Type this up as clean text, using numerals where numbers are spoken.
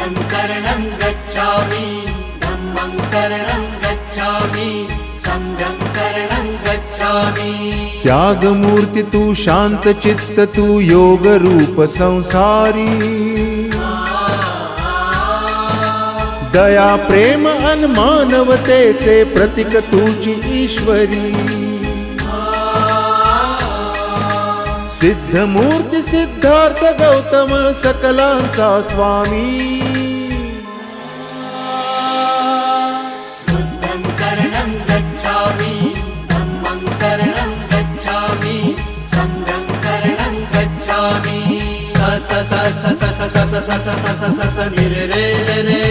बुद्धं शरणं गच्छामि धम्मं शरणं गच्छामि संघं शरणं गच्छामि। त्याग मूर्ति तू शांत चित्त तू योग रूप संसारी दया प्रेम अन मानवतेचे प्रतीक तुझी ईश्वरी सिद्ध मूर्ति सिद्धार्थ गौतम सकलांचा स्वामी बुद्धं शरणं गच्छामि धम्मं शरणं गच्छामि संघं शरणं गच्छामि। स स स स स स स स स स स स नि रे रे रे